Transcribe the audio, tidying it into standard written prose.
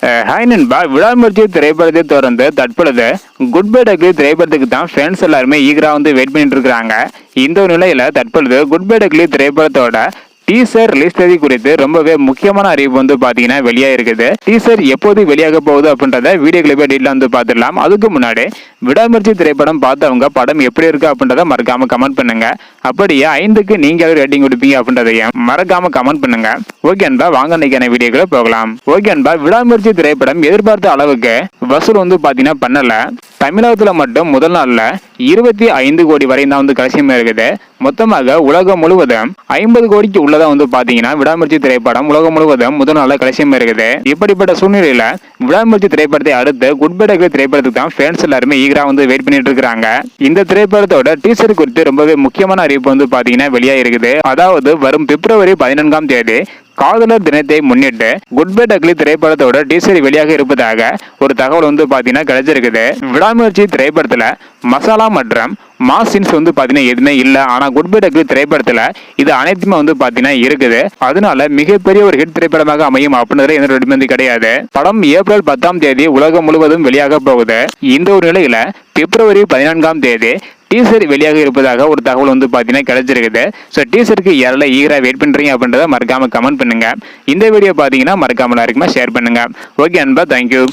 Hi நண்பா, விடாமுயற்சி திரைப்படத்தை தொடர்ந்து தற்பொழுது குட் பை டக்லி திரைப்படத்துக்கு தான் ஃபேன்ஸ் எல்லாருமே ஈகரா வெயிட் பண்ணிட்டு இருக்காங்க. இந்த ஒரு நிலையில தற்பொழுது குட் பை டக்லி திரைப்படத்தோட டீசர் ரிலீஸ் தேதி குறித்து ரொம்பவே முக்கியமான அறிவிப்பு பாத்தீங்கன்னா வெளியாக இருக்குது. டீசர் எப்போது வெளியாக போகுது அப்படின்றத வீடியோ கிளிப்பை டீட்டெயிலாக பார்த்துடலாம். அதுக்கு முன்னாடி விடாமுயற்சி திரைப்படம் பார்த்தவங்க படம் எப்படி இருக்கு அப்படின்றத மறக்காம கமெண்ட் பண்ணுங்க. அப்படியே 5க்கு நீங்க ரேட்டிங் கொடுப்பீங்க அப்படின்றதையும் மறக்காம கமெண்ட் பண்ணுங்க. ஓகே அன்பா, வாங்க இன்னைக்கான வீடியோக்குள்ள போகலாம். ஓகே அன்பா, விடாமுயற்சி திரைப்படம் எதிர்பார்த்த அளவுக்கு வசூல் பாத்தீங்கன்னா பண்ணல. தமிழகத்துல மட்டும் முதல் நாள்ல 25 கோடி வரை தான் கலெக்ஷன் இருக்குது. மொத்தமாக உலகம் முழுவதும் 50 கோடிக்கு உள்ளதா பாத்தீங்கன்னா விடாமுயற்சி திரைப்படம் உலகம் முழுவதும் முதல் நாள்ல கலெக்ஷன் இருக்குது. இப்படிப்பட்ட சூழ்நிலையில விடாமுயற்சி திரைப்படத்தை அடுத்து குட் பை டக்லி திரைப்படத்துக்கு தான் ஃபேன்ஸ் எல்லாருமே ஈகரா வெயிட் பண்ணிட்டு இருக்காங்க. இந்த திரைப்படத்தோட டீசர் குறித்து ரொம்பவே முக்கியமான அறிவிப்பு பாத்தீங்கன்னா வெளியா இருக்குது. அதாவது வரும் பிப்ரவரி 14ஆம் தேதி காதலர் தினத்தை முன்னிட்டு குட் பை டக்லி திரைப்படத்தோட டீசர் வெளியாக இருப்பதாக ஒரு தகவல் பாத்தீங்கன்னா கிடைச்சிருக்குது. விடாமுயற்சி திரைப்படத்துல மசாலா மற்றும் மாஸ் சீன்ஸ் பாத்தீங்கன்னா எதுவுமே இல்ல. ஆனா குட் பை டக்லி திரைப்படத்துல இது அனைத்துமே பாத்தீங்கன்னா இருக்குது. அதனால மிகப்பெரிய ஒரு ஹிட் திரைப்படமாக அமையும் அப்படின்றது எந்த ஒரு கிடையாது. படம் ஏப்ரல் 10ஆம் தேதி உலகம் முழுவதும் வெளியாக போகுது. இந்த ஒரு நிலையில பிப்ரவரி 14ஆம் தேதி டீசர் வெளியாக இருப்பதாக ஒரு தகவல் பாத்தீங்கன்னா கிடைச்சிருக்குது. ஸோ டீசருக்கு யாரெல்லாம் ஈகரா வெயிட் பண்றீங்க அப்படின்றத மறக்காம கமெண்ட் பண்ணுங்க. இந்த வீடியோ பாத்தீங்கன்னா மறக்காம ஷேர் பண்ணுங்க. ஓகே அன்பா, தேங்க்யூ.